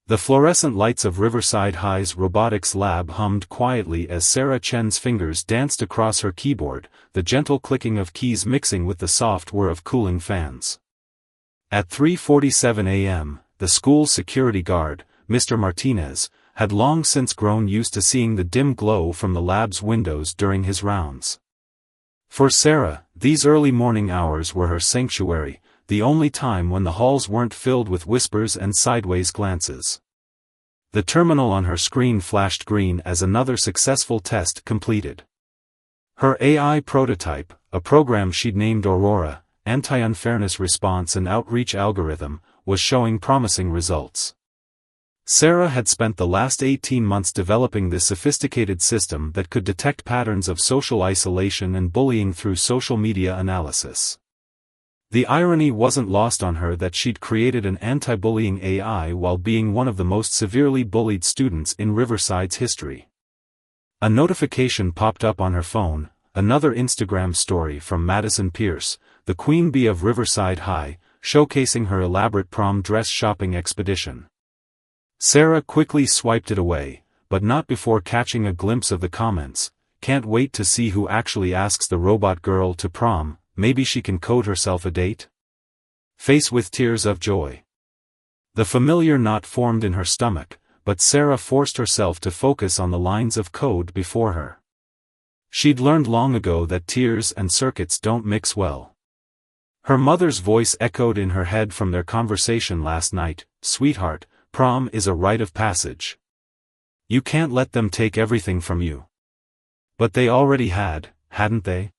The fluorescent lights of Riverside High's robotics lab hummed quietly as Sarah Chen's fingers danced across her keyboard, the gentle clicking of keys mixing with the soft whir of cooling fans. At 3:47 a.m., the school's security guard, Mr. Martinez, had long since grown used to seeing the dim glow from the lab's windows during his rounds. For Sarah, these early morning hours were her sanctuary, the only time when the halls weren't filled with whispers and sideways glances. The terminal on her screen flashed green as another successful test completed. Her AI prototype, a program she'd named Aurora, Anti-Unfairness Response and Outreach Algorithm, was showing promising results. Sarah had spent the last 18 months developing this sophisticated system that could detect patterns of social isolation and bullying through social media analysis. The irony wasn't lost on her that she'd created an anti-bullying AI while being one of the most severely bullied students in Riverside's history. A notification popped up on her phone, another Instagram story from Madison Pierce, the queen bee of Riverside High, showcasing her elaborate prom dress shopping expedition. Sarah quickly swiped it away, but not before catching a glimpse of the comments. "Can't wait to see who actually asks the robot girl to prom. Maybe she can code herself a date?" Face with tears of joy. The familiar knot formed in her stomach, but Sarah forced herself to focus on the lines of code before her. She'd learned long ago that tears and circuits don't mix well. Her mother's voice echoed in her head from their conversation last night. "Sweetheart, prom is a rite of passage. You can't let them take everything from you." But they already had, hadn't they?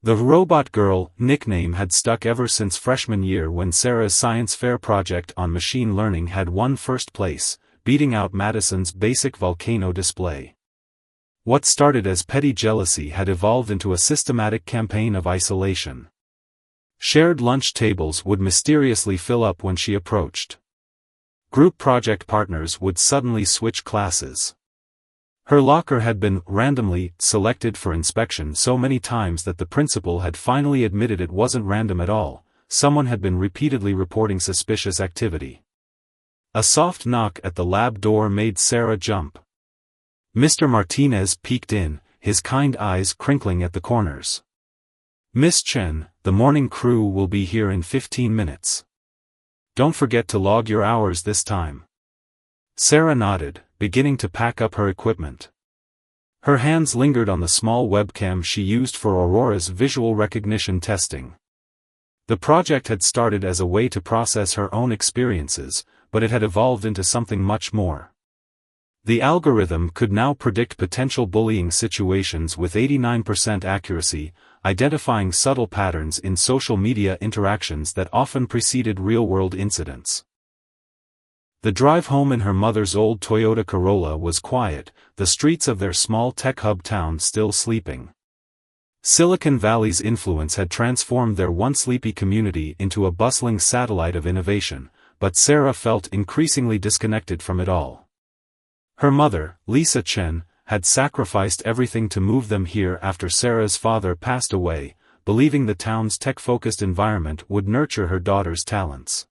The Robot Girl nickname had stuck ever since freshman year when Sarah's science fair project on machine learning had won first place, beating out Madison's basic volcano display. What started as petty jealousy had evolved into a systematic campaign of isolation. Shared lunch tables would mysteriously fill up when she approached. Group project partners would suddenly switch classes. Her locker had been randomly selected for inspection so many times that the principal had finally admitted it wasn't random at all. Someone had been repeatedly reporting suspicious activity. A soft knock at the lab door made Sarah jump. Mr. Martinez peeked in, his kind eyes crinkling at the corners. "Miss Chen, the morning crew will be here in 15 minutes. Don't forget to log your hours this time." Sarah nodded, beginning to pack up her equipment. Her hands lingered on the small webcam she used for Aurora's visual recognition testing. The project had started as a way to process her own experiences, but it had evolved into something much more. The algorithm could now predict potential bullying situations with 89% accuracy, identifying subtle patterns in social media interactions that often preceded real-world incidents. The drive home in her mother's old Toyota Corolla was quiet, the streets of their small tech hub town still sleeping. Silicon Valley's influence had transformed their once sleepy community into a bustling satellite of innovation, but Sarah felt increasingly disconnected from it all. Her mother, Lisa Chen, had sacrificed everything to move them here after Sarah's father passed away, believing the town's tech-focused environment would nurture her daughter's talents.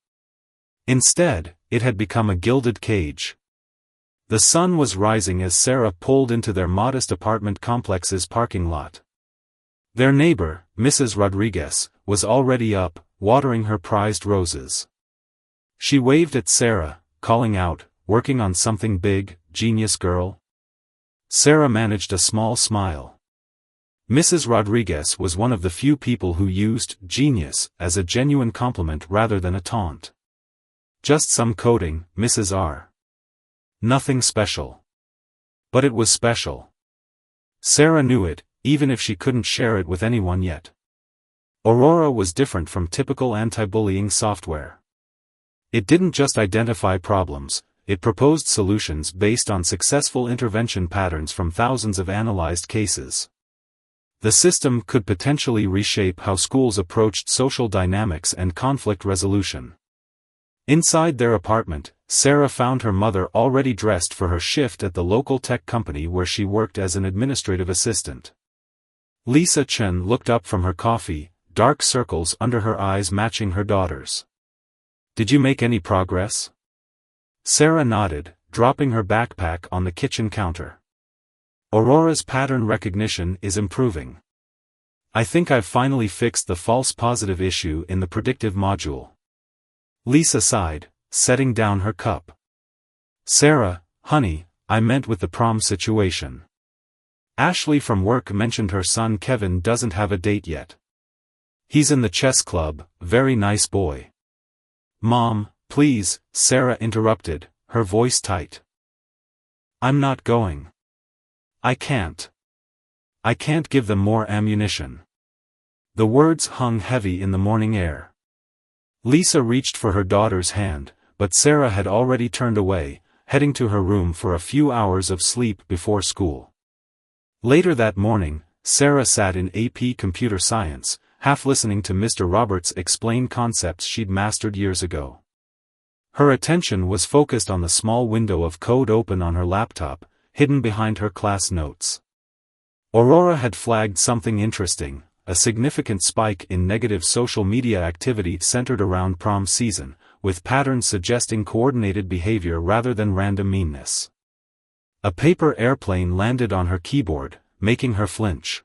Instead, it had become a gilded cage. The sun was rising as Sarah pulled into their modest apartment complex's parking lot. Their neighbor, Mrs. Rodriguez, was already up, watering her prized roses. She waved at Sarah, calling out, "Working on something big, genius girl?" Sarah managed a small smile. Mrs. Rodriguez was one of the few people who used "genius" as a genuine compliment rather than a taunt. "Just some coding, Mrs. R. Nothing special." But it was special. Sarah knew it, even if she couldn't share it with anyone yet. Aurora was different from typical anti-bullying software. It didn't just identify problems, it proposed solutions based on successful intervention patterns from thousands of analyzed cases. The system could potentially reshape how schools approached social dynamics and conflict resolution. Inside their apartment, Sarah found her mother already dressed for her shift at the local tech company where she worked as an administrative assistant. Lisa Chen looked up from her coffee, dark circles under her eyes matching her daughter's. "Did you make any progress?" Sarah nodded, dropping her backpack on the kitchen counter. Aurora's pattern recognition is improving. I think I've finally fixed the false positive issue in the predictive module. Lisa sighed, setting down her cup. Sarah, honey, I meant with the prom situation. Ashley from work mentioned her son Kevin doesn't have a date yet. He's in the chess club, very nice boy. Mom, please, Sarah interrupted, her voice tight. I'm not going. I can't give them more ammunition. The words hung heavy in the morning air. Lisa reached for her daughter's hand, but Sarah had already turned away, heading to her room for a few hours of sleep before school. Later that morning, Sarah sat in AP Computer Science, half listening to Mr. Roberts explain concepts she'd mastered years ago. Her attention was focused on the small window of code open on her laptop, hidden behind her class notes. Aurora had flagged something interesting, a significant spike in negative social media activity centered around prom season, with patterns suggesting coordinated behavior rather than random meanness. A paper airplane landed on her keyboard, making her flinch.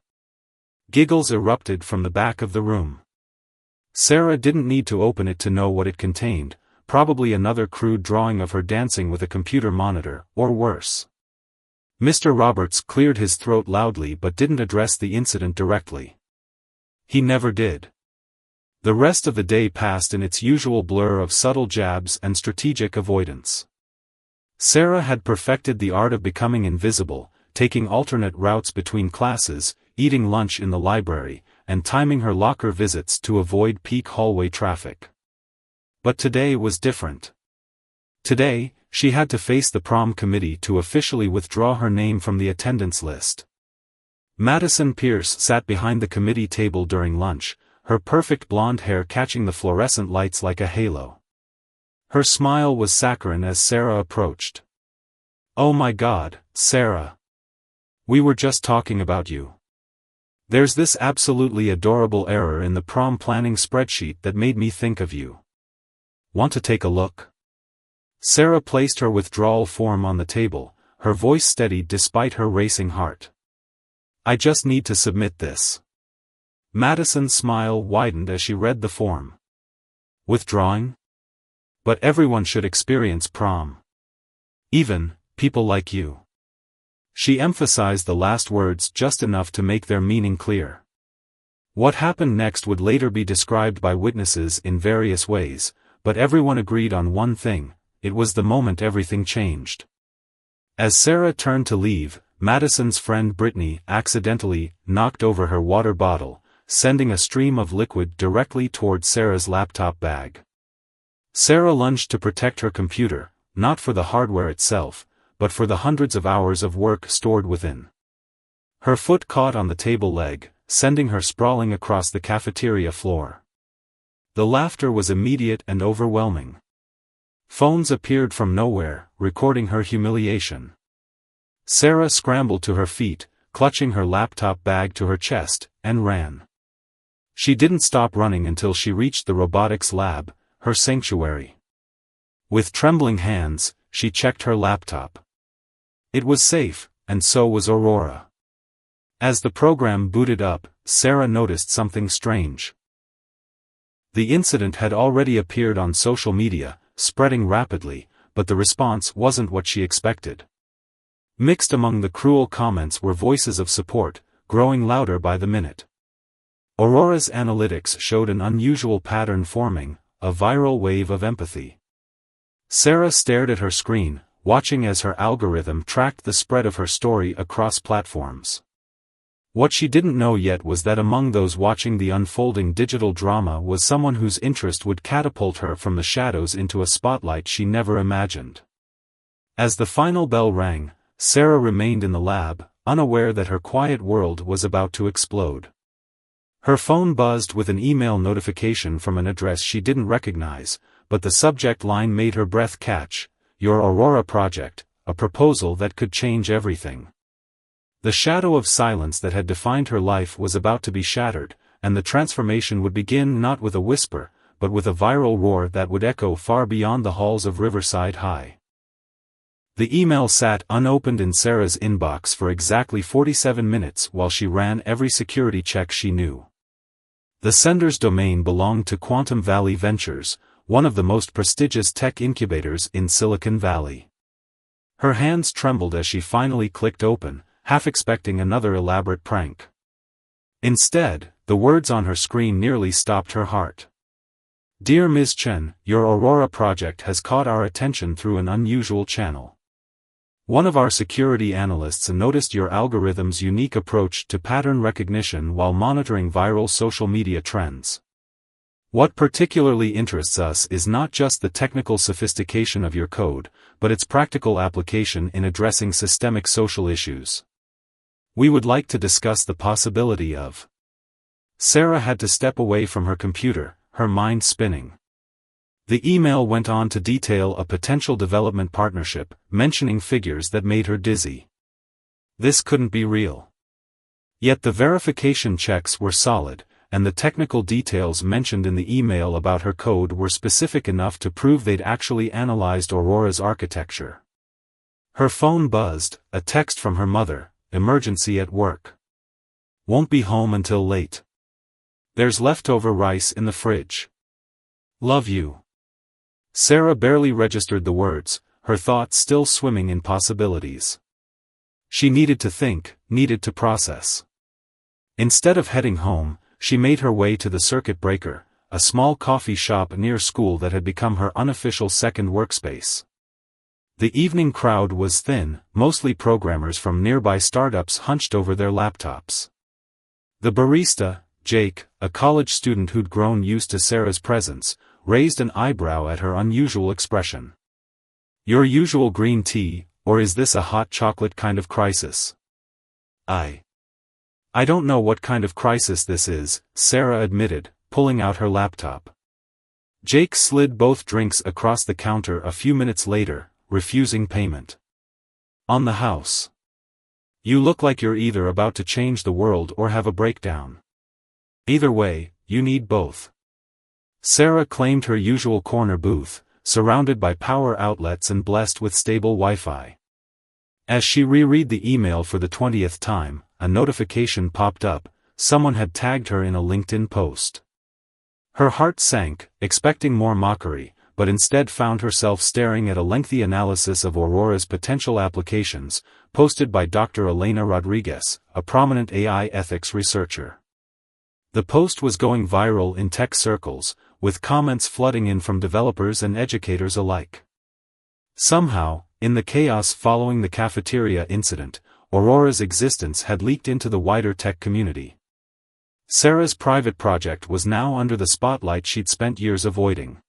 Giggles erupted from the back of the room. Sarah didn't need to open it to know what it contained, probably another crude drawing of her dancing with a computer monitor, or worse. Mr. Roberts cleared his throat loudly but didn't address the incident directly. He never did. The rest of the day passed in its usual blur of subtle jabs and strategic avoidance. Sarah had perfected the art of becoming invisible, taking alternate routes between classes, eating lunch in the library, and timing her locker visits to avoid peak hallway traffic. But today was different. Today, she had to face the prom committee to officially withdraw her name from the attendance list. Madison Pierce sat behind the committee table during lunch, her perfect blonde hair catching the fluorescent lights like a halo. Her smile was saccharine as Sarah approached. "Oh my God, Sarah. We were just talking about you. There's this absolutely adorable error in the prom planning spreadsheet that made me think of you. Want to take a look?" Sarah placed her withdrawal form on the table, her voice steady despite her racing heart. "I just need to submit this." Madison's smile widened as she read the form. "Withdrawing? But everyone should experience prom. Even, people like you." She emphasized the last words just enough to make their meaning clear. What happened next would later be described by witnesses in various ways, but everyone agreed on one thing: it was the moment everything changed. As Sarah turned to leave, Madison's friend Brittany accidentally knocked over her water bottle, sending a stream of liquid directly toward Sarah's laptop bag. Sarah lunged to protect her computer, not for the hardware itself, but for the hundreds of hours of work stored within. Her foot caught on the table leg, sending her sprawling across the cafeteria floor. The laughter was immediate and overwhelming. Phones appeared from nowhere, recording her humiliation. Sarah scrambled to her feet, clutching her laptop bag to her chest, and ran. She didn't stop running until she reached the robotics lab, her sanctuary. With trembling hands, she checked her laptop. It was safe, and so was Aurora. As the program booted up, Sarah noticed something strange. The incident had already appeared on social media, spreading rapidly, but the response wasn't what she expected. Mixed among the cruel comments were voices of support, growing louder by the minute. Aurora's analytics showed an unusual pattern forming, a viral wave of empathy. Sarah stared at her screen, watching as her algorithm tracked the spread of her story across platforms. What she didn't know yet was that among those watching the unfolding digital drama was someone whose interest would catapult her from the shadows into a spotlight she never imagined. As the final bell rang, Sarah remained in the lab, unaware that her quiet world was about to explode. Her phone buzzed with an email notification from an address she didn't recognize, but the subject line made her breath catch: "Your Aurora project, a proposal that could change everything." The shadow of silence that had defined her life was about to be shattered, and the transformation would begin not with a whisper, but with a viral roar that would echo far beyond the halls of Riverside High. The email sat unopened in Sarah's inbox for exactly 47 minutes while she ran every security check she knew. The sender's domain belonged to Quantum Valley Ventures, one of the most prestigious tech incubators in Silicon Valley. Her hands trembled as she finally clicked open, half expecting another elaborate prank. Instead, the words on her screen nearly stopped her heart. "Dear Ms. Chen, your Aurora project has caught our attention through an unusual channel. One of our security analysts noticed your algorithm's unique approach to pattern recognition while monitoring viral social media trends. What particularly interests us is not just the technical sophistication of your code, but its practical application in addressing systemic social issues. We would like to discuss the possibility of..." Sarah had to step away from her computer, her mind spinning. The email went on to detail a potential development partnership, mentioning figures that made her dizzy. This couldn't be real. Yet the verification checks were solid, and the technical details mentioned in the email about her code were specific enough to prove they'd actually analyzed Aurora's architecture. Her phone buzzed, a text from her mother: "Emergency at work. Won't be home until late. There's leftover rice in the fridge. Love you." Sarah barely registered the words, her thoughts still swimming in possibilities. She needed to think, needed to process. Instead of heading home, she made her way to the Circuit Breaker, a small coffee shop near school that had become her unofficial second workspace. The evening crowd was thin, mostly programmers from nearby startups hunched over their laptops. The barista, Jake, a college student who'd grown used to Sarah's presence, raised an eyebrow at her unusual expression. "Your usual green tea, or is this a hot chocolate kind of crisis?" I don't know what kind of crisis this is," Sarah admitted, pulling out her laptop. Jake slid both drinks across the counter a few minutes later, refusing payment. "On the house. You look like you're either about to change the world or have a breakdown. Either way, you need both." Sarah claimed her usual corner booth, surrounded by power outlets and blessed with stable Wi-Fi. As she reread the email for the 20th time, a notification popped up: someone had tagged her in a LinkedIn post. Her heart sank, expecting more mockery, but instead found herself staring at a lengthy analysis of Aurora's potential applications, posted by Dr. Elena Rodriguez, a prominent AI ethics researcher. The post was going viral in tech circles, with comments flooding in from developers and educators alike. Somehow, in the chaos following the cafeteria incident, Aurora's existence had leaked into the wider tech community. Sarah's private project was now under the spotlight she'd spent years avoiding.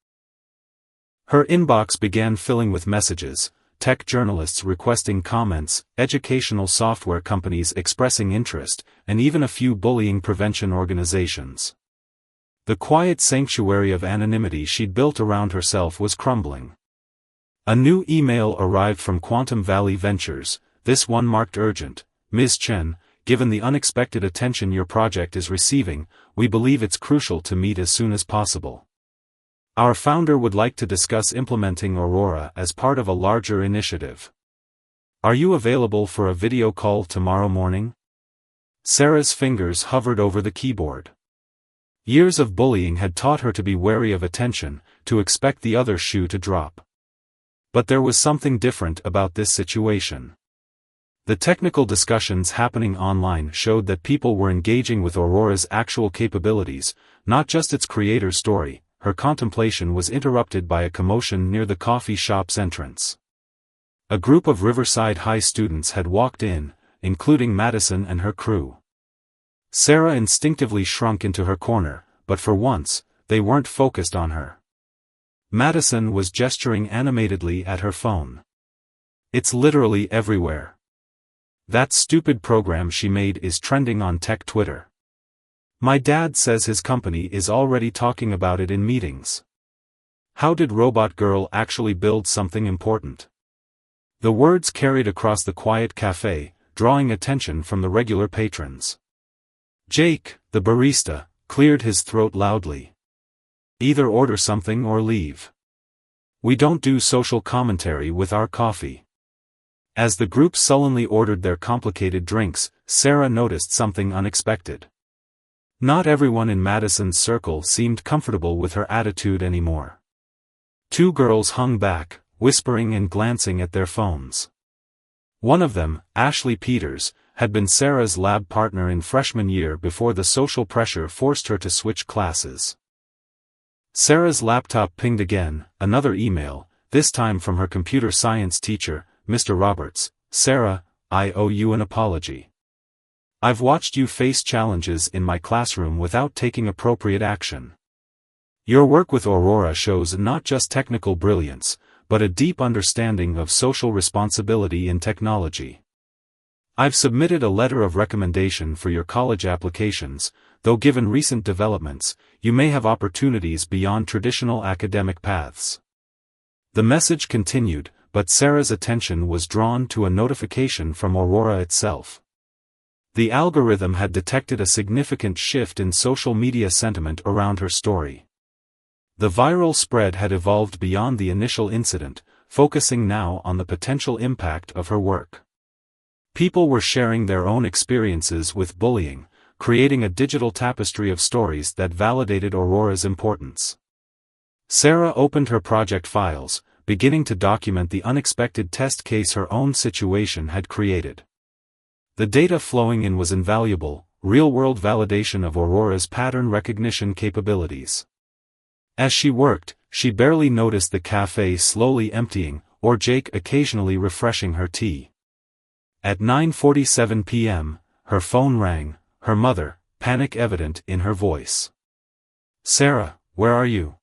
Her inbox began filling with messages: tech journalists requesting comments, educational software companies expressing interest, and even a few bullying prevention organizations. The quiet sanctuary of anonymity she'd built around herself was crumbling. A new email arrived from Quantum Valley Ventures, this one marked urgent: "Ms. Chen, given the unexpected attention your project is receiving, we believe it's crucial to meet as soon as possible. Our founder would like to discuss implementing Aurora as part of a larger initiative. Are you available for a video call tomorrow morning?" Sarah's fingers hovered over the keyboard. Years of bullying had taught her to be wary of attention, to expect the other shoe to drop. But there was something different about this situation. The technical discussions happening online showed that people were engaging with Aurora's actual capabilities, not just its creator's story. Her contemplation was interrupted by a commotion near the coffee shop's entrance. A group of Riverside High students had walked in, including Madison and her crew. Sarah instinctively shrunk into her corner, but for once, they weren't focused on her. Madison was gesturing animatedly at her phone. "It's literally everywhere. That stupid program she made is trending on tech Twitter. My dad says his company is already talking about it in meetings. How did Robot Girl actually build something important?" The words carried across the quiet cafe, drawing attention from the regular patrons. Jake, the barista, cleared his throat loudly. "Either order something or leave. We don't do social commentary with our coffee." As the group sullenly ordered their complicated drinks, Sarah noticed something unexpected. Not everyone in Madison's circle seemed comfortable with her attitude anymore. Two girls hung back, whispering and glancing at their phones. One of them, Ashley Peters, had been Sarah's lab partner in freshman year before the social pressure forced her to switch classes. Sarah's laptop pinged again, another email, this time from her computer science teacher, Mr. Roberts. "Sarah, I owe you an apology. I've watched you face challenges in my classroom without taking appropriate action. Your work with Aurora shows not just technical brilliance, but a deep understanding of social responsibility in technology. I've submitted a letter of recommendation for your college applications, though given recent developments, you may have opportunities beyond traditional academic paths." The message continued, but Sarah's attention was drawn to a notification from Aurora itself. The algorithm had detected a significant shift in social media sentiment around her story. The viral spread had evolved beyond the initial incident, focusing now on the potential impact of her work. People were sharing their own experiences with bullying, creating a digital tapestry of stories that validated Aurora's importance. Sarah opened her project files, beginning to document the unexpected test case her own situation had created. The data flowing in was invaluable, real-world validation of Aurora's pattern recognition capabilities. As she worked, she barely noticed the cafe slowly emptying, or Jake occasionally refreshing her tea. At 9:47 p.m., her phone rang, her mother, panic evident in her voice. "Sarah, where are you?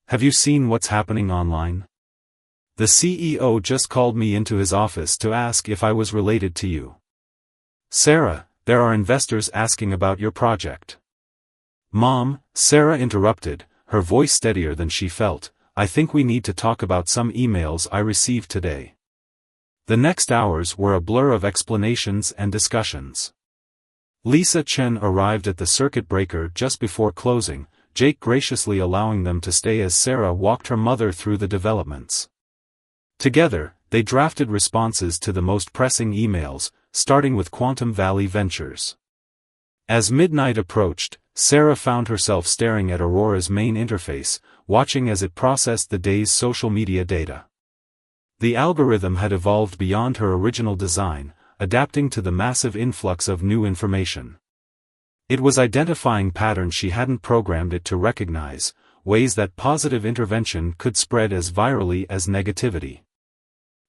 Have you seen what's happening online? The CEO just called me into his office to ask if I was related to you. Sarah, there are investors asking about your project." "Mom," Sarah interrupted, her voice steadier than she felt, "I think we need to talk about some emails I received today." The next hours were a blur of explanations and discussions. Lisa Chen arrived at the circuit breaker just before closing, Jake graciously allowing them to stay as Sarah walked her mother through the developments. Together, they drafted responses to the most pressing emails, starting with Quantum Valley Ventures. As midnight approached, Sarah found herself staring at Aurora's main interface, watching as it processed the day's social media data. The algorithm had evolved beyond her original design, adapting to the massive influx of new information. It was identifying patterns she hadn't programmed it to recognize, ways that positive intervention could spread as virally as negativity.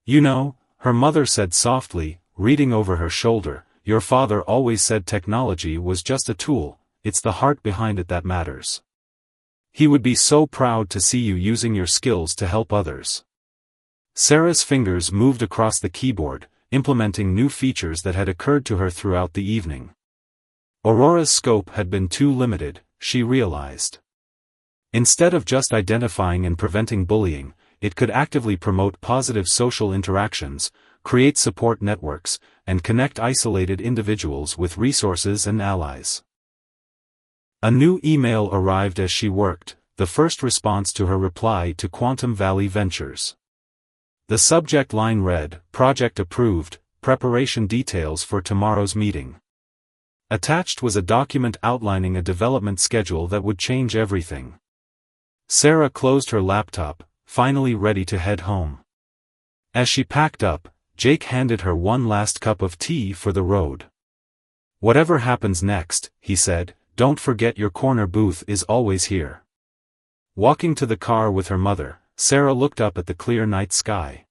"You know," her mother said softly, reading over her shoulder, "your father always said technology was just a tool, it's the heart behind it that matters. He would be so proud to see you using your skills to help others." Sarah's fingers moved across the keyboard, implementing new features that had occurred to her throughout the evening. Aurora's scope had been too limited, she realized. Instead of just identifying and preventing bullying, it could actively promote positive social interactions, create support networks, and connect isolated individuals with resources and allies. A new email arrived as she worked, the first response to her reply to Quantum Valley Ventures. The subject line read, "Project approved, preparation details for tomorrow's meeting." Attached was a document outlining a development schedule that would change everything. Sarah closed her laptop, finally ready to head home. As she packed up, Jake handed her one last cup of tea for the road. "Whatever happens next," he said, "don't forget your corner booth is always here." Walking to the car with her mother, Sarah looked up at the clear night sky.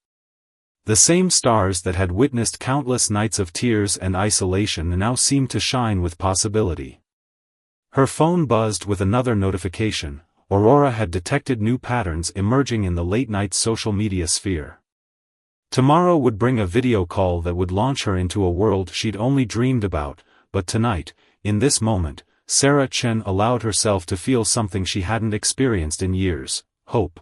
The same stars that had witnessed countless nights of tears and isolation now seemed to shine with possibility. Her phone buzzed with another notification. Aurora had detected new patterns emerging in the late-night social media sphere. Tomorrow would bring a video call that would launch her into a world she'd only dreamed about, but tonight, in this moment, Sarah Chen allowed herself to feel something she hadn't experienced in years: hope.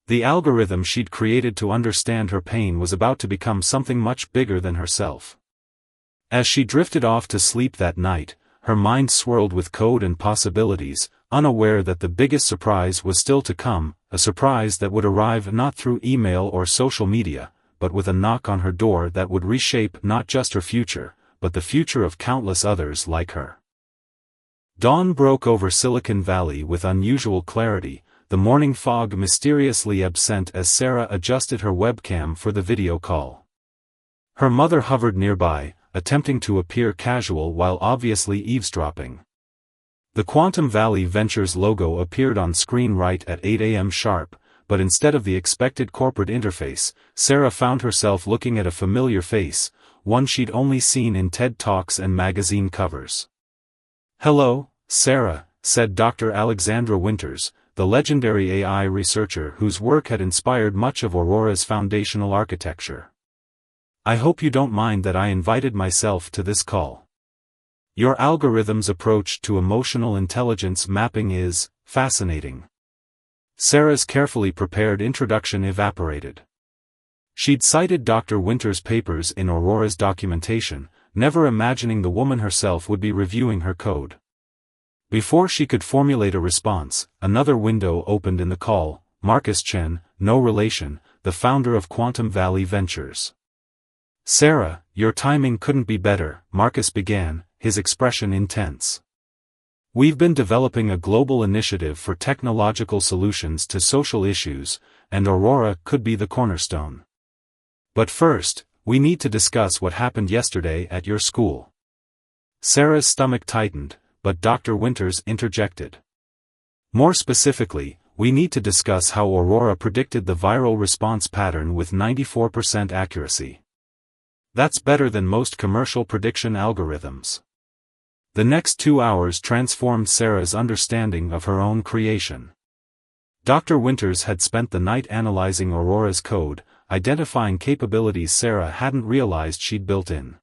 The algorithm she'd created to understand her pain was about to become something much bigger than herself. As she drifted off to sleep that night, her mind swirled with code and possibilities, unaware that the biggest surprise was still to come, a surprise that would arrive not through email or social media, but with a knock on her door that would reshape not just her future, but the future of countless others like her. Dawn broke over Silicon Valley with unusual clarity, the morning fog mysteriously absent as Sarah adjusted her webcam for the video call. Her mother hovered nearby, attempting to appear casual while obviously eavesdropping. The Quantum Valley Ventures logo appeared on screen right at 8 a.m. sharp, but instead of the expected corporate interface, Sarah found herself looking at a familiar face, one she'd only seen in TED Talks and magazine covers. "Hello, Sarah," said Dr. Alexandra Winters, the legendary AI researcher whose work had inspired much of Aurora's foundational architecture. "I hope you don't mind that I invited myself to this call. Your algorithm's approach to emotional intelligence mapping is fascinating." Sarah's carefully prepared introduction evaporated. She'd cited Dr. Winters' papers in Aurora's documentation, never imagining the woman herself would be reviewing her code. Before she could formulate a response, another window opened in the call. Marcus Chen, no relation, the founder of Quantum Valley Ventures. "Sarah, your timing couldn't be better," Marcus began, his expression intense. "We've been developing a global initiative for technological solutions to social issues, and Aurora could be the cornerstone. But first, we need to discuss what happened yesterday at your school." Sarah's stomach tightened, but Dr. Winters interjected. "More specifically, we need to discuss how Aurora predicted the viral response pattern with 94% accuracy. That's better than most commercial prediction algorithms." The next 2 hours transformed Sarah's understanding of her own creation. Dr. Winters had spent the night analyzing Aurora's code, identifying capabilities Sarah hadn't realized she'd built in.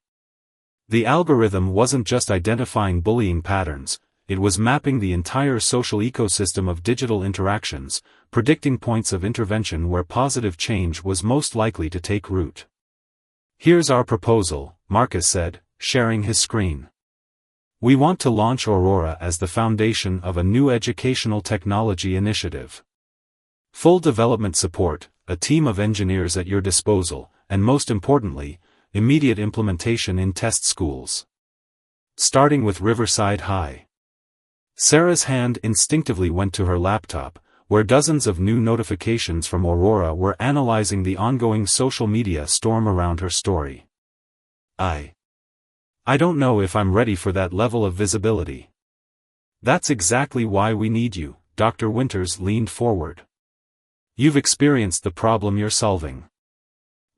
The algorithm wasn't just identifying bullying patterns, it was mapping the entire social ecosystem of digital interactions, predicting points of intervention where positive change was most likely to take root. "Here's our proposal," Marcus said, sharing his screen. "We want to launch Aurora as the foundation of a new educational technology initiative. Full development support, a team of engineers at your disposal, and most importantly, immediate implementation in test schools. Starting with Riverside High." Sarah's hand instinctively went to her laptop, where dozens of new notifications from Aurora were analyzing the ongoing social media storm around her story. I don't know if I'm ready for that level of visibility." "That's exactly why we need you," Dr. Winters leaned forward. "You've experienced the problem you're solving.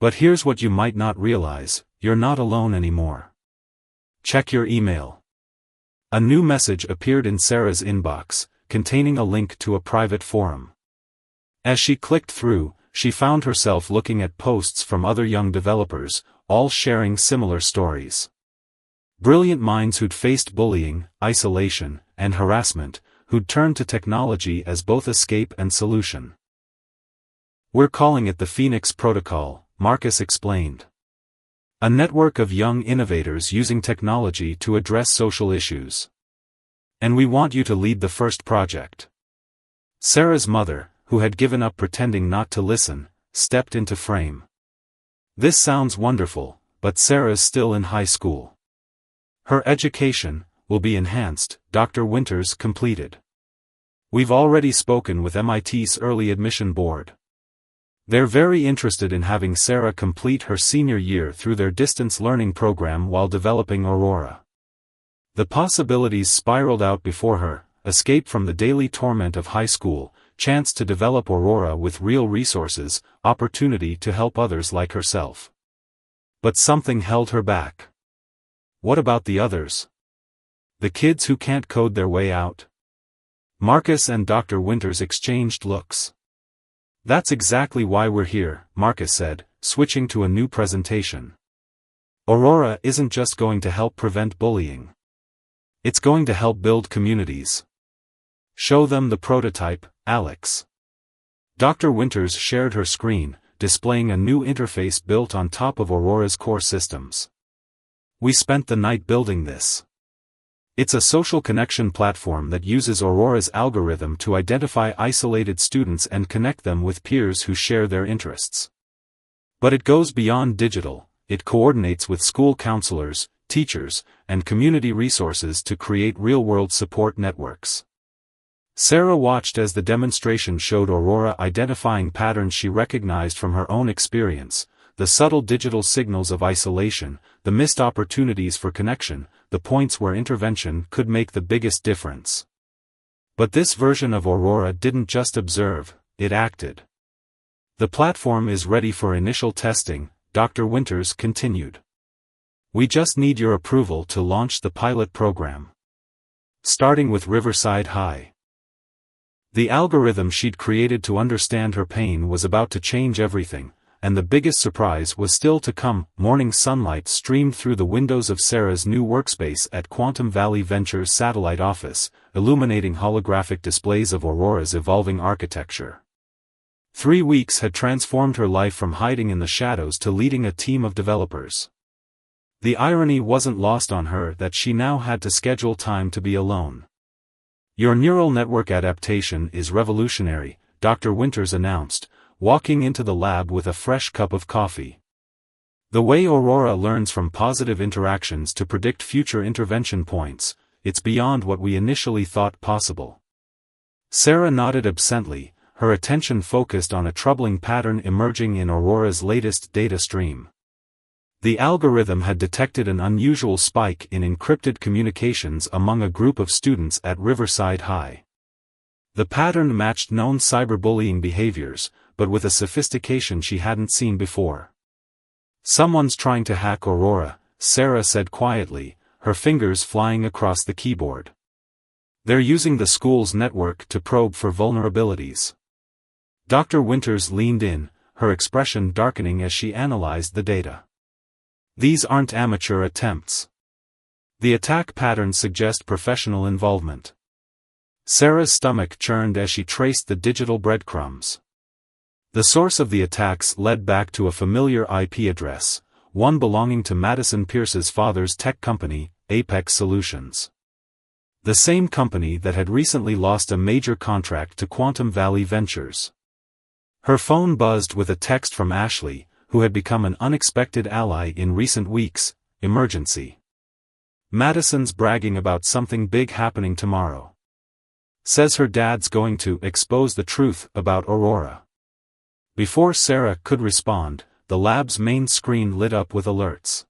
But here's what you might not realize, you're not alone anymore. Check your email." A new message appeared in Sarah's inbox, containing a link to a private forum. As she clicked through, she found herself looking at posts from other young developers, all sharing similar stories. Brilliant minds who'd faced bullying, isolation, and harassment, who'd turned to technology as both escape and solution. "We're calling it the Phoenix Protocol," Marcus explained. "A network of young innovators using technology to address social issues. And we want you to lead the first project." Sarah's mother, who had given up pretending not to listen, stepped into frame. "This sounds wonderful, but Sarah's still in high school. Her education will be enhanced," Dr. Winters completed. "We've already spoken with MIT's early admission board. They're very interested in having Sarah complete her senior year through their distance learning program while developing Aurora." The possibilities spiraled out before her: escape from the daily torment of high school, chance to develop Aurora with real resources, opportunity to help others like herself. But something held her back. What about the others? The kids who can't code their way out? Marcus and Dr. Winters exchanged looks. "That's exactly why we're here," Marcus said, switching to a new presentation. "Aurora isn't just going to help prevent bullying. It's going to help build communities. Show them the prototype, Alex." Dr. Winters shared her screen, displaying a new interface built on top of Aurora's core systems. "We spent the night building this. It's a social connection platform that uses Aurora's algorithm to identify isolated students and connect them with peers who share their interests. But it goes beyond digital. It coordinates with school counselors, teachers, and community resources to create real-world support networks. Sarah watched as the demonstration showed Aurora identifying patterns she recognized from her own experience: the subtle digital signals of isolation, the missed opportunities for connection, the points where intervention could make the biggest difference. But this version of Aurora didn't just observe, it acted. The platform is ready for initial testing, Dr. Winters continued. We just need your approval to launch the pilot program. Starting with Riverside High. The algorithm she'd created to understand her pain was about to change everything, and the biggest surprise was still to come. Morning sunlight streamed through the windows of Sarah's new workspace at Quantum Valley Ventures' satellite office, illuminating holographic displays of Aurora's evolving architecture. 3 weeks had transformed her life from hiding in the shadows to leading a team of developers. The irony wasn't lost on her that she now had to schedule time to be alone. Your neural network adaptation is revolutionary, Dr. Winters announced, walking into the lab with a fresh cup of coffee. The way Aurora learns from positive interactions to predict future intervention points, it's beyond what we initially thought possible. Sarah nodded absently, her attention focused on a troubling pattern emerging in Aurora's latest data stream. The algorithm had detected an unusual spike in encrypted communications among a group of students at Riverside High. The pattern matched known cyberbullying behaviors, but with a sophistication she hadn't seen before. Someone's trying to hack Aurora, Sarah said quietly, her fingers flying across the keyboard. They're using the school's network to probe for vulnerabilities. Dr. Winters leaned in, her expression darkening as she analyzed the data. These aren't amateur attempts. The attack patterns suggest professional involvement. Sarah's stomach churned as she traced the digital breadcrumbs. The source of the attacks led back to a familiar IP address, one belonging to Madison Pierce's father's tech company, Apex Solutions. The same company that had recently lost a major contract to Quantum Valley Ventures. Her phone buzzed with a text from Ashley, who had become an unexpected ally in recent weeks. Emergency. Madison's bragging about something big happening tomorrow. Says her dad's going to expose the truth about Aurora. Before Sarah could respond, the lab's main screen lit up with alerts.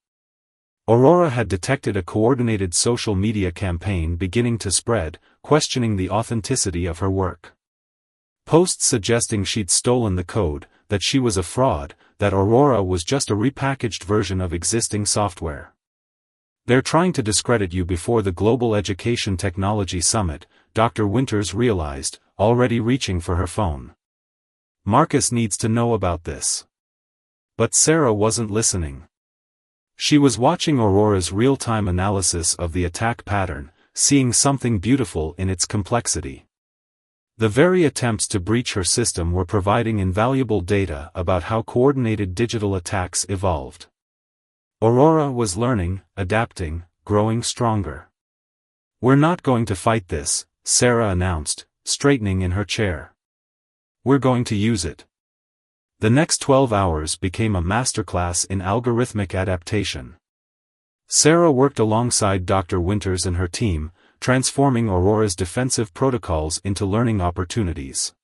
Aurora had detected a coordinated social media campaign beginning to spread, questioning the authenticity of her work. Posts suggesting she'd stolen the code, that she was a fraud, that Aurora was just a repackaged version of existing software. They're trying to discredit you before the Global Education Technology Summit, Dr. Winters realized, already reaching for her phone. Marcus needs to know about this. But Sarah wasn't listening. She was watching Aurora's real-time analysis of the attack pattern, seeing something beautiful in its complexity. The very attempts to breach her system were providing invaluable data about how coordinated digital attacks evolved. Aurora was learning, adapting, growing stronger. We're not going to fight this, Sarah announced, straightening in her chair. We're going to use it. The next 12 hours became a masterclass in algorithmic adaptation. Sarah worked alongside Dr. Winters and her team, transforming Aurora's defensive protocols into learning opportunities.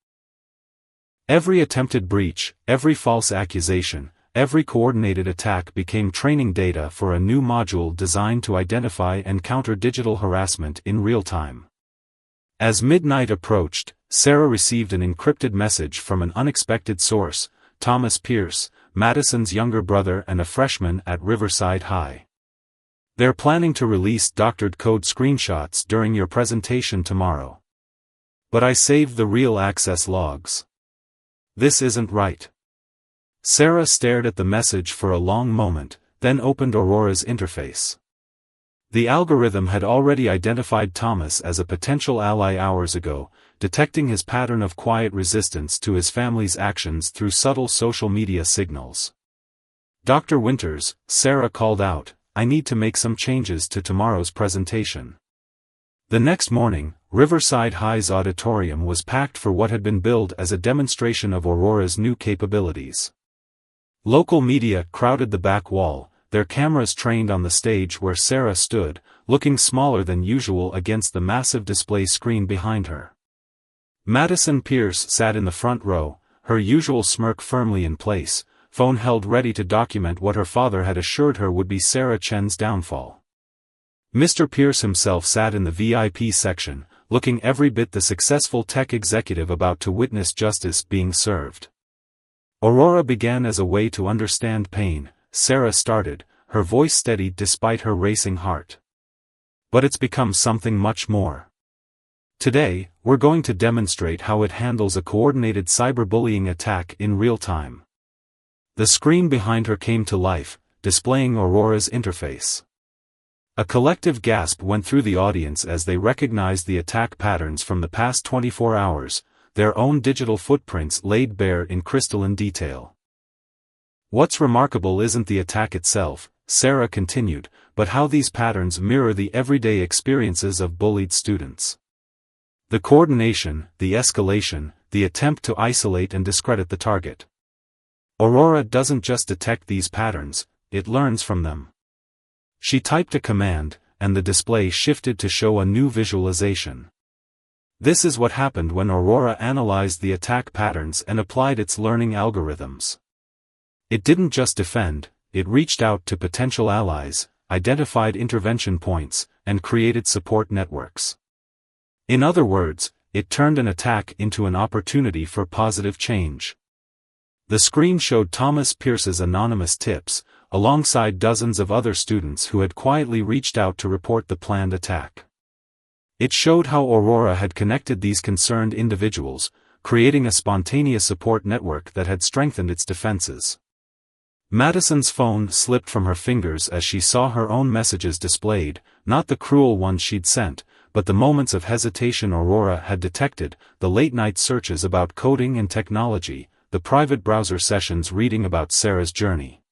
Every attempted breach, every false accusation, every coordinated attack became training data for a new module designed to identify and counter digital harassment in real time. As midnight approached, Sarah received an encrypted message from an unexpected source, Thomas Pierce, Madison's younger brother and a freshman at Riverside High. They're planning to release doctored code screenshots during your presentation tomorrow. But I saved the real access logs. This isn't right. Sarah stared at the message for a long moment, then opened Aurora's interface. The algorithm had already identified Thomas as a potential ally hours ago, detecting his pattern of quiet resistance to his family's actions through subtle social media signals. Dr. Winters, Sarah called out, I need to make some changes to tomorrow's presentation. The next morning, Riverside High's auditorium was packed for what had been billed as a demonstration of Aurora's new capabilities. Local media crowded the back wall, their cameras trained on the stage where Sarah stood, looking smaller than usual against the massive display screen behind her. Madison Pierce sat in the front row, her usual smirk firmly in place, phone held ready to document what her father had assured her would be Sarah Chen's downfall. Mr. Pierce himself sat in the VIP section, looking every bit the successful tech executive about to witness justice being served. Aurora began as a way to understand pain, Sarah started, her voice steady despite her racing heart. But it's become something much more. Today, we're going to demonstrate how it handles a coordinated cyberbullying attack in real time. The screen behind her came to life, displaying Aurora's interface. A collective gasp went through the audience as they recognized the attack patterns from the past 24 hours, their own digital footprints laid bare in crystalline detail. What's remarkable isn't the attack itself, Sarah continued, but how these patterns mirror the everyday experiences of bullied students. The coordination, the escalation, the attempt to isolate and discredit the target. Aurora doesn't just detect these patterns, it learns from them. She typed a command, and the display shifted to show a new visualization. This is what happened when Aurora analyzed the attack patterns and applied its learning algorithms. It didn't just defend, it reached out to potential allies, identified intervention points, and created support networks. In other words, it turned an attack into an opportunity for positive change. The screen showed Thomas Pierce's anonymous tips, alongside dozens of other students who had quietly reached out to report the planned attack. It showed how Aurora had connected these concerned individuals, creating a spontaneous support network that had strengthened its defenses. Madison's phone slipped from her fingers as she saw her own messages displayed, not the cruel ones she'd sent, but the moments of hesitation Aurora had detected, the late-night searches about coding and technology, the private browser sessions reading about Sarah's journey.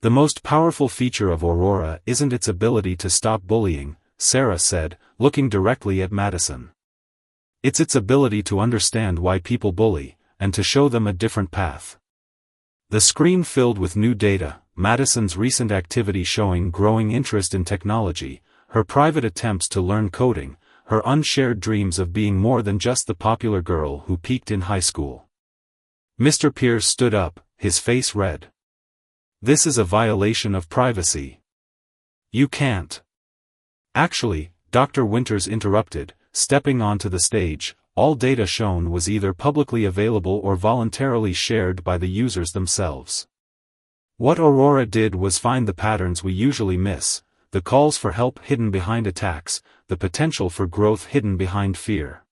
The most powerful feature of Aurora isn't its ability to stop bullying, Sarah said, looking directly at Madison. It's its ability to understand why people bully, and to show them a different path. The screen filled with new data, Madison's recent activity showing growing interest in technology, her private attempts to learn coding, her unshared dreams of being more than just the popular girl who peaked in high school. Mr. Pierce stood up, his face red. This is a violation of privacy. You can't. Actually, Dr. Winters interrupted, stepping onto the stage. All data shown was either publicly available or voluntarily shared by the users themselves. What Aurora did was find the patterns we usually miss, the calls for help hidden behind attacks, the potential for growth hidden behind fear.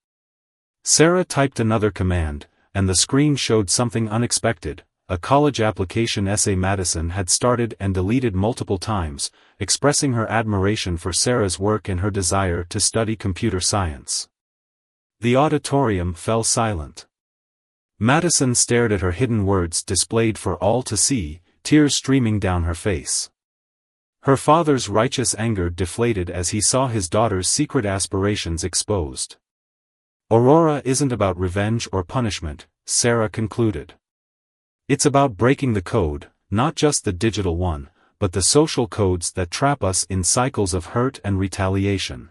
Sarah typed another command, and the screen showed something unexpected. A college application essay Madison had started and deleted multiple times, expressing her admiration for Sarah's work and her desire to study computer science. The auditorium fell silent. Madison stared at her hidden words displayed for all to see, tears streaming down her face. Her father's righteous anger deflated as he saw his daughter's secret aspirations exposed. Aurora isn't about revenge or punishment, Sarah concluded. It's about breaking the code, not just the digital one, but the social codes that trap us in cycles of hurt and retaliation.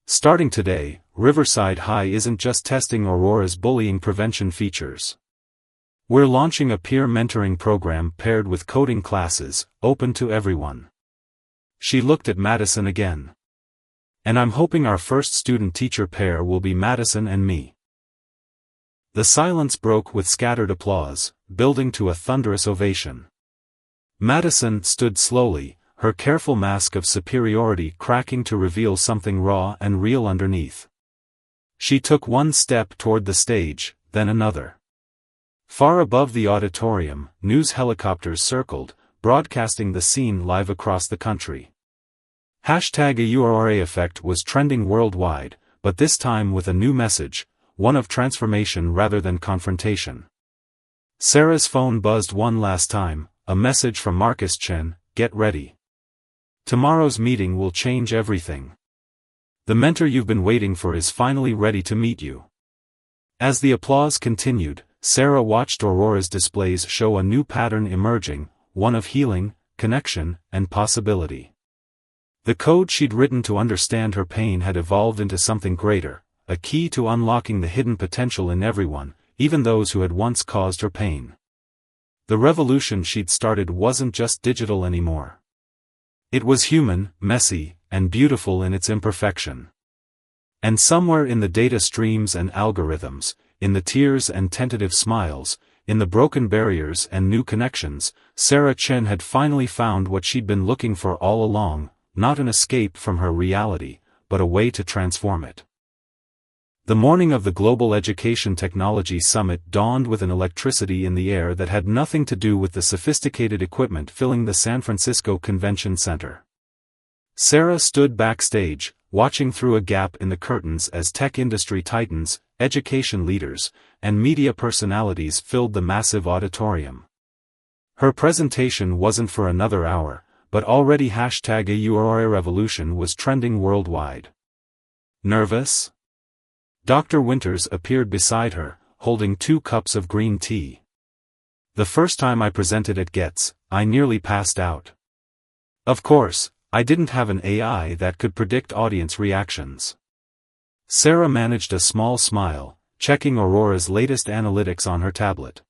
Starting today, Riverside High isn't just testing Aurora's bullying prevention features. We're launching a peer mentoring program paired with coding classes, open to everyone. She looked at Madison again. And I'm hoping our first student-teacher pair will be Madison and me. The silence broke with scattered applause, building to a thunderous ovation. Madison stood slowly, her careful mask of superiority cracking to reveal something raw and real underneath. She took one step toward the stage, then another. Far above the auditorium, news helicopters circled, broadcasting the scene live across the country. #AURA effect was trending worldwide, but this time with a new message, one of transformation rather than confrontation. Sarah's phone buzzed one last time, a message from Marcus Chen, "Get ready. Tomorrow's meeting will change everything. The mentor you've been waiting for is finally ready to meet you." As the applause continued, Sarah watched Aurora's displays show a new pattern emerging, one of healing, connection, and possibility. The code she'd written to understand her pain had evolved into something greater, a key to unlocking the hidden potential in everyone, even those who had once caused her pain. The revolution she'd started wasn't just digital anymore. It was human, messy, and beautiful in its imperfection. And somewhere in the data streams and algorithms, in the tears and tentative smiles, in the broken barriers and new connections, Sarah Chen had finally found what she'd been looking for all along, not an escape from her reality, but a way to transform it. The morning of the Global Education Technology Summit dawned with an electricity in the air that had nothing to do with the sophisticated equipment filling the San Francisco Convention Center. Sarah stood backstage, watching through a gap in the curtains as tech industry titans, education leaders, and media personalities filled the massive auditorium. Her presentation wasn't for another hour, but already #Aurora Revolution was trending worldwide. Nervous? Dr. Winters appeared beside her, holding 2 cups of green tea. The first time I presented at GETS, I nearly passed out. Of course, I didn't have an AI that could predict audience reactions. Sarah managed a small smile, checking Aurora's latest analytics on her tablet.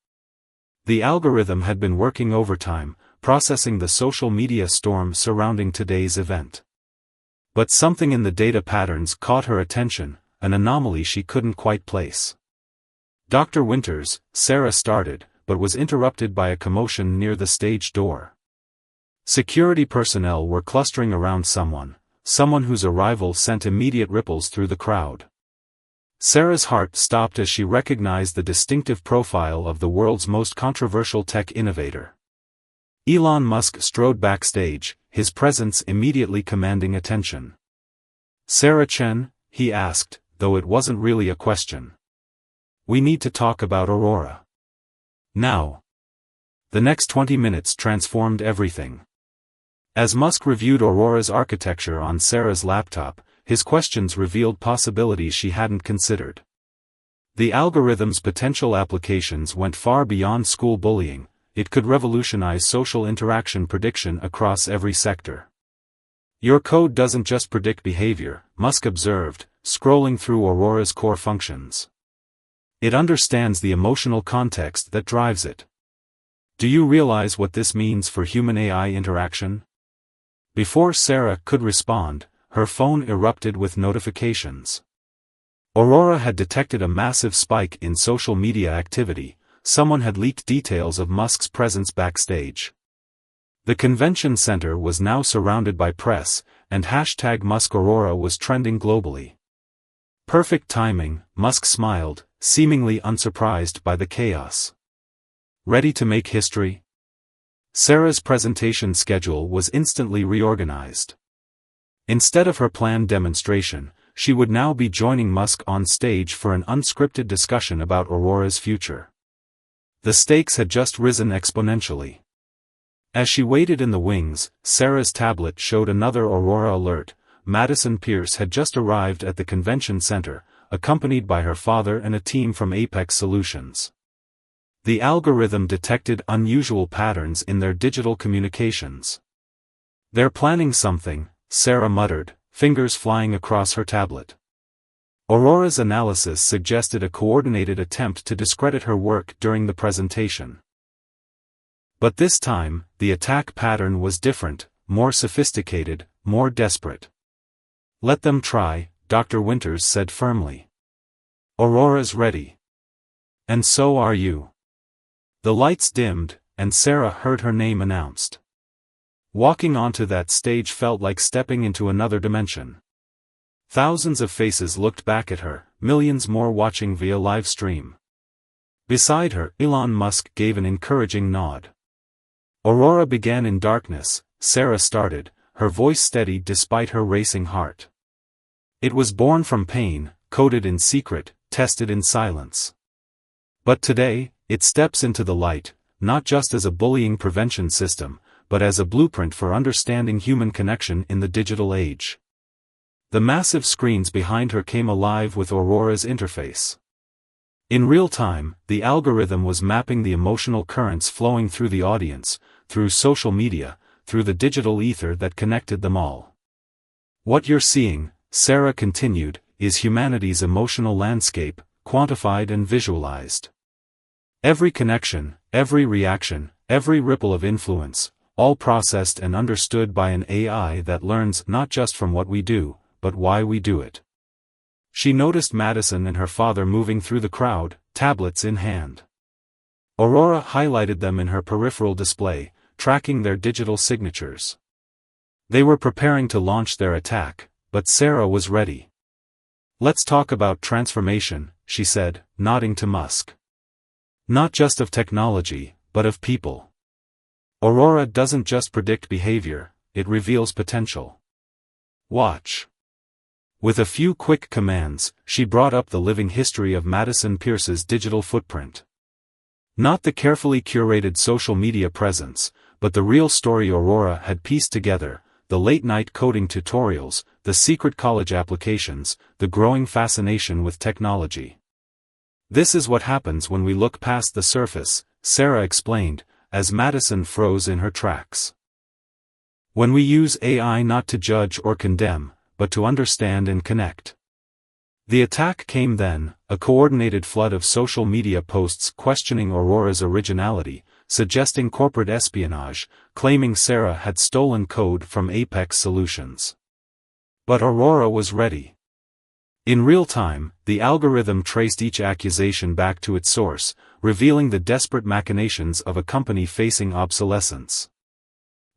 The algorithm had been working overtime, processing the social media storm surrounding today's event. But something in the data patterns caught her attention, an anomaly she couldn't quite place. Dr. Winters, Sarah started, but was interrupted by a commotion near the stage door. Security personnel were clustering around someone whose arrival sent immediate ripples through the crowd. Sarah's heart stopped as she recognized the distinctive profile of the world's most controversial tech innovator. Elon Musk strode backstage, his presence immediately commanding attention. "Sarah Chen?" he asked, though it wasn't really a question. "We need to talk about Aurora. Now." The next 20 minutes transformed everything. As Musk reviewed Aurora's architecture on Sarah's laptop, his questions revealed possibilities she hadn't considered. The algorithm's potential applications went far beyond school bullying. It could revolutionize social interaction prediction across every sector. "Your code doesn't just predict behavior," Musk observed, scrolling through Aurora's core functions. "It understands the emotional context that drives it. Do you realize what this means for human-AI interaction?" Before Sarah could respond, her phone erupted with notifications. Aurora had detected a massive spike in social media activity. Someone had leaked details of Musk's presence backstage. The convention center was now surrounded by press, and #MuskAurora was trending globally. Perfect timing, Musk smiled, seemingly unsurprised by the chaos. Ready to make history? Sarah's presentation schedule was instantly reorganized. Instead of her planned demonstration, she would now be joining Musk on stage for an unscripted discussion about Aurora's future. The stakes had just risen exponentially. As she waited in the wings, Sarah's tablet showed another Aurora alert. Madison Pierce had just arrived at the convention center, accompanied by her father and a team from Apex Solutions. The algorithm detected unusual patterns in their digital communications. "They're planning something," Sarah muttered, fingers flying across her tablet. Aurora's analysis suggested a coordinated attempt to discredit her work during the presentation. But this time, the attack pattern was different, more sophisticated, more desperate. "Let them try," Dr. Winters said firmly. "Aurora's ready. And so are you." The lights dimmed, and Sarah heard her name announced. Walking onto that stage felt like stepping into another dimension. Thousands of faces looked back at her, millions more watching via live stream. Beside her, Elon Musk gave an encouraging nod. Aurora began in darkness, Sarah started, her voice steady despite her racing heart. It was born from pain, coded in secret, tested in silence. But today, it steps into the light, not just as a bullying prevention system, but as a blueprint for understanding human connection in the digital age. The massive screens behind her came alive with Aurora's interface. In real time, the algorithm was mapping the emotional currents flowing through the audience, through social media, through the digital ether that connected them all. What you're seeing, Sarah continued, is humanity's emotional landscape, quantified and visualized. Every connection, every reaction, every ripple of influence, all processed and understood by an AI that learns not just from what we do, but why we do it. She noticed Madison and her father moving through the crowd, tablets in hand. Aurora highlighted them in her peripheral display, tracking their digital signatures. They were preparing to launch their attack, but Sarah was ready. "Let's talk about transformation," she said, nodding to Musk. "Not just of technology, but of people. Aurora doesn't just predict behavior, it reveals potential. Watch." With a few quick commands, she brought up the living history of Madison Pierce's digital footprint. Not the carefully curated social media presence, but the real story Aurora had pieced together, the late-night coding tutorials, the secret college applications, the growing fascination with technology. "This is what happens when we look past the surface," Sarah explained, as Madison froze in her tracks. "When we use AI not to judge or condemn, but to understand and connect." The attack came then, a coordinated flood of social media posts questioning Aurora's originality, suggesting corporate espionage, claiming Sarah had stolen code from Apex Solutions. But Aurora was ready. In real time, the algorithm traced each accusation back to its source, revealing the desperate machinations of a company facing obsolescence.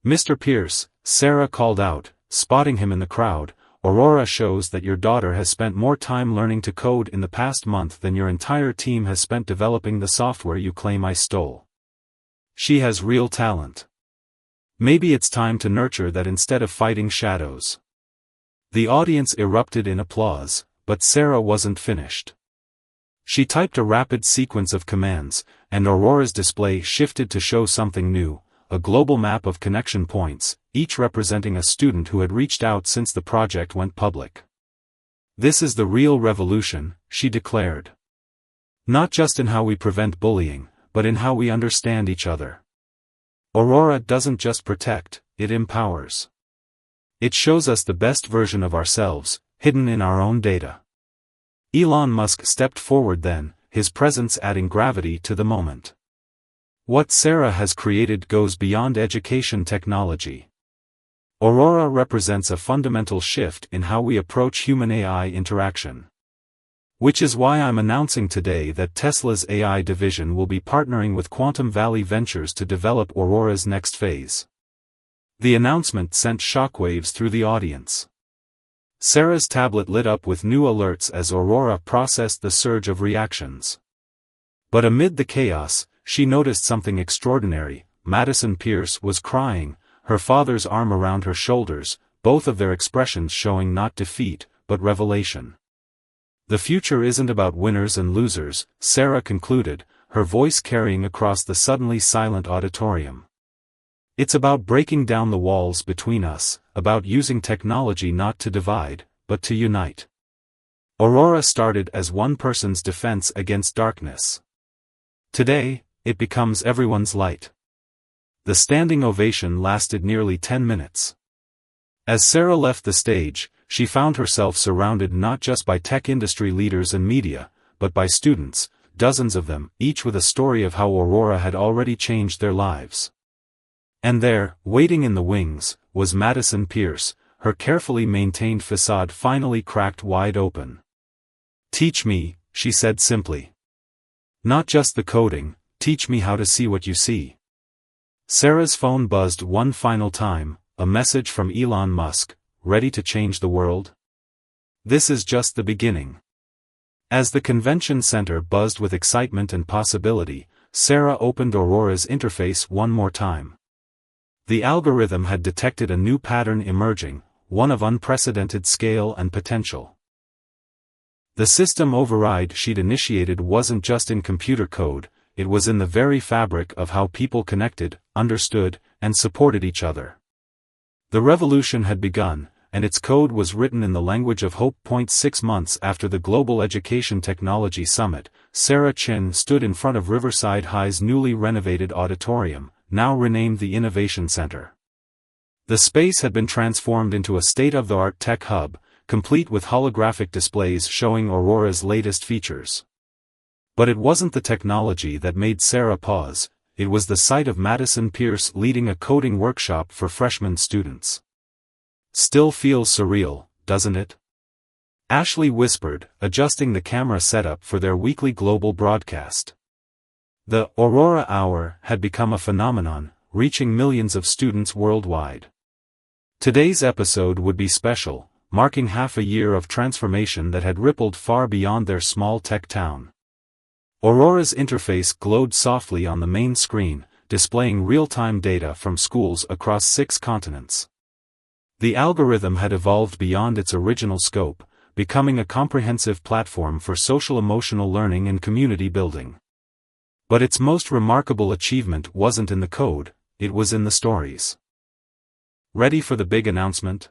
"Mr. Pierce," Sarah called out, spotting him in the crowd, "Aurora shows that your daughter has spent more time learning to code in the past month than your entire team has spent developing the software you claim I stole. She has real talent. Maybe it's time to nurture that instead of fighting shadows." The audience erupted in applause, but Sarah wasn't finished. She typed a rapid sequence of commands, and Aurora's display shifted to show something new, a global map of connection points, each representing a student who had reached out since the project went public. "This is the real revolution," she declared. "Not just in how we prevent bullying, but in how we understand each other. Aurora doesn't just protect, it empowers. It shows us the best version of ourselves, hidden in our own data." Elon Musk stepped forward then, his presence adding gravity to the moment. What Sarah has created goes beyond education technology. Aurora represents a fundamental shift in how we approach human-AI interaction. Which is why I'm announcing today that Tesla's AI division will be partnering with Quantum Valley Ventures to develop Aurora's next phase. The announcement sent shockwaves through the audience. Sarah's tablet lit up with new alerts as Aurora processed the surge of reactions. But amid the chaos, she noticed something extraordinary. Madison Pierce was crying, her father's arm around her shoulders, both of their expressions showing not defeat, but revelation. "The future isn't about winners and losers," Sarah concluded, her voice carrying across the suddenly silent auditorium. "It's about breaking down the walls between us, about using technology not to divide, but to unite." Aurora started as one person's defense against darkness. Today, it becomes everyone's light. The standing ovation lasted nearly 10 minutes. As Sarah left the stage, she found herself surrounded not just by tech industry leaders and media, but by students, dozens of them, each with a story of how Aurora had already changed their lives. And there, waiting in the wings, was Madison Pierce, her carefully maintained facade finally cracked wide open. "Teach me," she said simply. "Not just the coding, teach me how to see what you see." Sarah's phone buzzed one final time, a message from Elon Musk, "Ready to change the world? This is just the beginning." As the convention center buzzed with excitement and possibility, Sarah opened Aurora's interface one more time. The algorithm had detected a new pattern emerging, one of unprecedented scale and potential. The system override she'd initiated wasn't just in computer code, it was in the very fabric of how people connected, understood, and supported each other. The revolution had begun, and its code was written in the language of hope. 6 months after the Global Education Technology Summit, Sarah Chen stood in front of Riverside High's newly renovated auditorium, now renamed the Innovation Center. The space had been transformed into a state-of-the-art tech hub, complete with holographic displays showing Aurora's latest features. But it wasn't the technology that made Sarah pause, it was the sight of Madison Pierce leading a coding workshop for freshman students. "Still feels surreal, doesn't it?" Ashley whispered, adjusting the camera setup for their weekly global broadcast. The Aurora Hour had become a phenomenon, reaching millions of students worldwide. Today's episode would be special, marking half a year of transformation that had rippled far beyond their small tech town. Aurora's interface glowed softly on the main screen, displaying real-time data from schools across 6 continents. The algorithm had evolved beyond its original scope, becoming a comprehensive platform for social-emotional learning and community building. But its most remarkable achievement wasn't in the code, it was in the stories. Ready for the big announcement?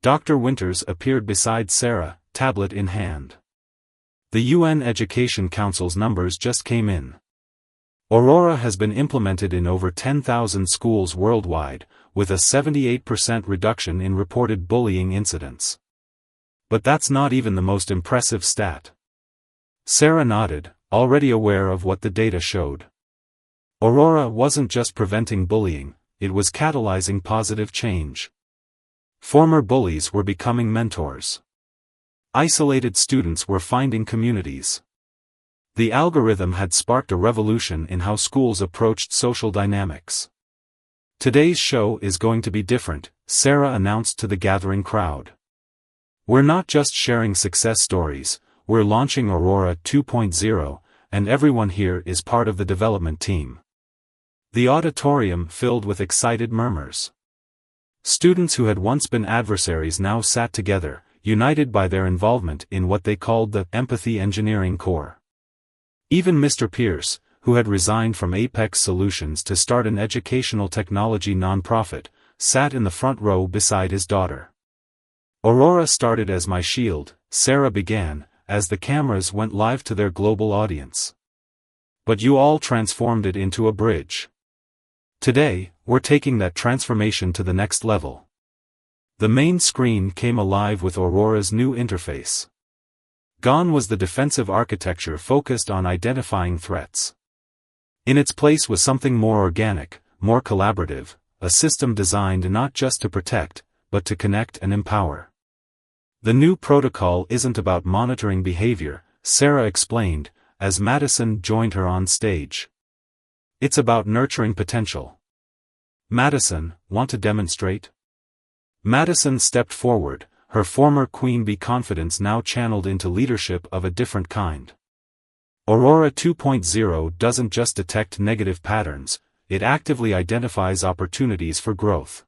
Dr. Winters appeared beside Sarah, tablet in hand. The UN Education Council's numbers just came in. Aurora has been implemented in over 10,000 schools worldwide, with a 78% reduction in reported bullying incidents. But that's not even the most impressive stat. Sarah nodded, already aware of what the data showed. Aurora wasn't just preventing bullying, it was catalyzing positive change. Former bullies were becoming mentors. Isolated students were finding communities. The algorithm had sparked a revolution in how schools approached social dynamics. "Today's show is going to be different," Sarah announced to the gathering crowd. "We're not just sharing success stories, we're launching Aurora 2.0, and everyone here is part of the development team." The auditorium filled with excited murmurs. Students who had once been adversaries now sat together, united by their involvement in what they called the Empathy Engineering Core. Even Mr. Pierce, who had resigned from Apex Solutions to start an educational technology nonprofit, sat in the front row beside his daughter. "Aurora started as my shield," Sarah began, as the cameras went live to their global audience. "But you all transformed it into a bridge. Today, we're taking that transformation to the next level." The main screen came alive with Aurora's new interface. Gone was the defensive architecture focused on identifying threats. In its place was something more organic, more collaborative, a system designed not just to protect, but to connect and empower. "The new protocol isn't about monitoring behavior," Sarah explained, as Madison joined her on stage. "It's about nurturing potential." "Madison, want to demonstrate?" Madison stepped forward, her former queen bee confidence now channeled into leadership of a different kind. Aurora 2.0 doesn't just detect negative patterns, it actively identifies opportunities for growth.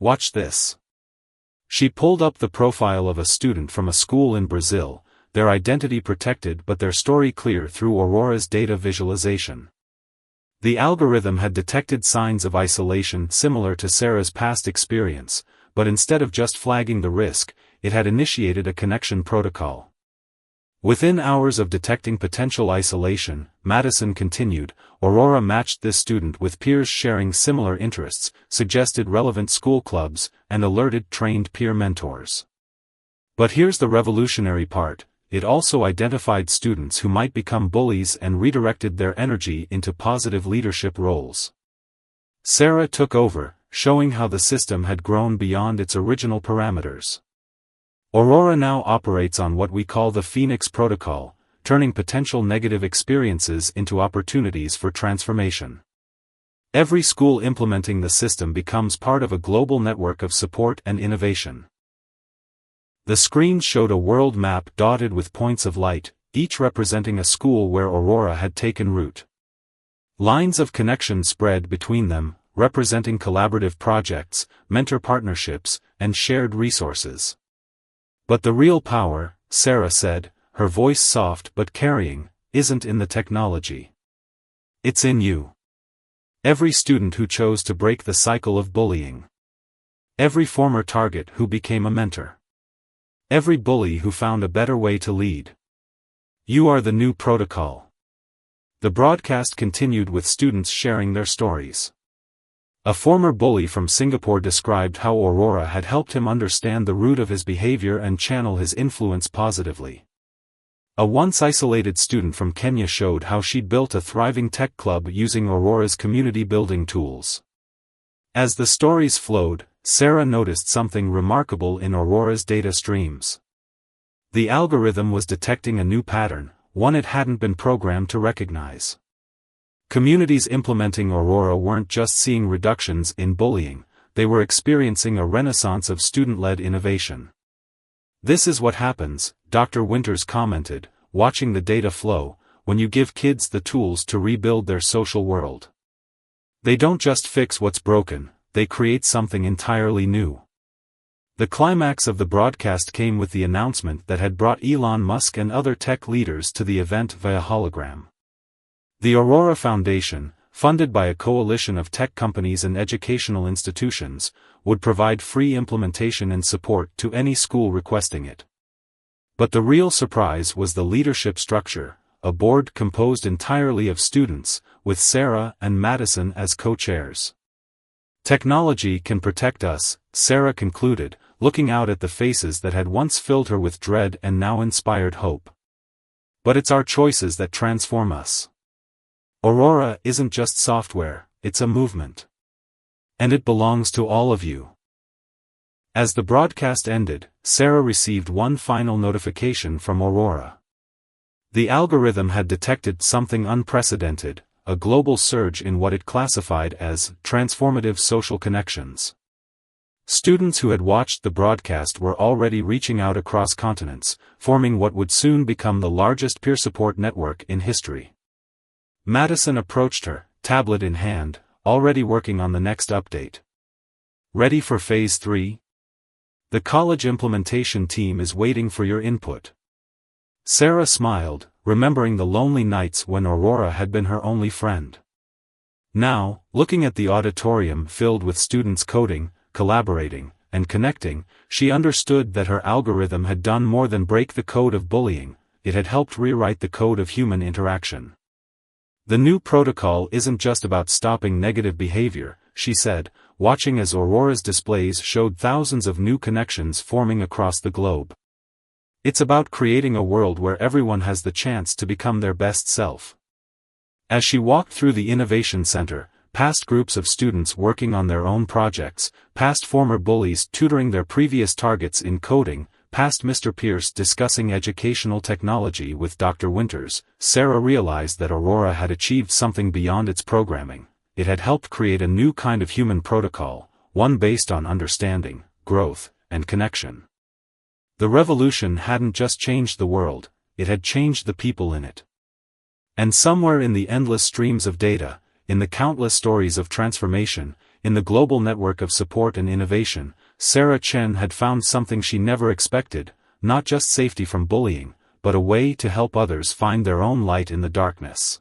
"Watch this." She pulled up the profile of a student from a school in Brazil, their identity protected but their story clear through Aurora's data visualization. The algorithm had detected signs of isolation similar to Sarah's past experience, but instead of just flagging the risk, it had initiated a connection protocol. Within hours of detecting potential isolation, Madison continued, Aurora matched this student with peers sharing similar interests, suggested relevant school clubs, and alerted trained peer mentors. But here's the revolutionary part, it also identified students who might become bullies and redirected their energy into positive leadership roles. Sarah took over, showing how the system had grown beyond its original parameters. Aurora now operates on what we call the Phoenix Protocol, turning potential negative experiences into opportunities for transformation. Every school implementing the system becomes part of a global network of support and innovation. The screen showed a world map dotted with points of light, each representing a school where Aurora had taken root. Lines of connection spread between them, representing collaborative projects, mentor partnerships, and shared resources. But the real power, Sarah said, her voice soft but carrying, isn't in the technology. It's in you. Every student who chose to break the cycle of bullying. Every former target who became a mentor. Every bully who found a better way to lead. You are the new protocol. The broadcast continued with students sharing their stories. A former bully from Singapore described how Aurora had helped him understand the root of his behavior and channel his influence positively. A once isolated student from Kenya showed how she'd built a thriving tech club using Aurora's community building tools. As the stories flowed, Sarah noticed something remarkable in Aurora's data streams. The algorithm was detecting a new pattern, one it hadn't been programmed to recognize. Communities implementing Aurora weren't just seeing reductions in bullying, they were experiencing a renaissance of student-led innovation. This is what happens, Dr. Winters commented, watching the data flow, when you give kids the tools to rebuild their social world. They don't just fix what's broken, they create something entirely new. The climax of the broadcast came with the announcement that had brought Elon Musk and other tech leaders to the event via hologram. The Aurora Foundation, funded by a coalition of tech companies and educational institutions, would provide free implementation and support to any school requesting it. But the real surprise was the leadership structure, a board composed entirely of students, with Sarah and Madison as co-chairs. Technology can protect us, Sarah concluded, looking out at the faces that had once filled her with dread and now inspired hope. But it's our choices that transform us. Aurora isn't just software, it's a movement. And it belongs to all of you. As the broadcast ended, Sarah received one final notification from Aurora. The algorithm had detected something unprecedented, a global surge in what it classified as transformative social connections. Students who had watched the broadcast were already reaching out across continents, forming what would soon become the largest peer support network in history. Madison approached her, tablet in hand, already working on the next update. Ready for Phase 3? The college implementation team is waiting for your input. Sarah smiled, remembering the lonely nights when Aurora had been her only friend. Now, looking at the auditorium filled with students coding, collaborating, and connecting, she understood that her algorithm had done more than break the code of bullying, it had helped rewrite the code of human interaction. The new protocol isn't just about stopping negative behavior, she said, watching as Aurora's displays showed thousands of new connections forming across the globe. It's about creating a world where everyone has the chance to become their best self. As she walked through the Innovation Center, past groups of students working on their own projects, past former bullies tutoring their previous targets in coding, past Mr. Pierce discussing educational technology with Dr. Winters, Sarah realized that Aurora had achieved something beyond its programming. It had helped create a new kind of human protocol, one based on understanding, growth, and connection. The revolution hadn't just changed the world, it had changed the people in it. And somewhere in the endless streams of data, in the countless stories of transformation, in the global network of support and innovation, Sarah Chen had found something she never expected, not just safety from bullying, but a way to help others find their own light in the darkness.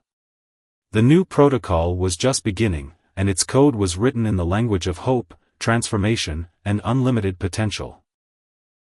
The new protocol was just beginning, and its code was written in the language of hope, transformation, and unlimited potential.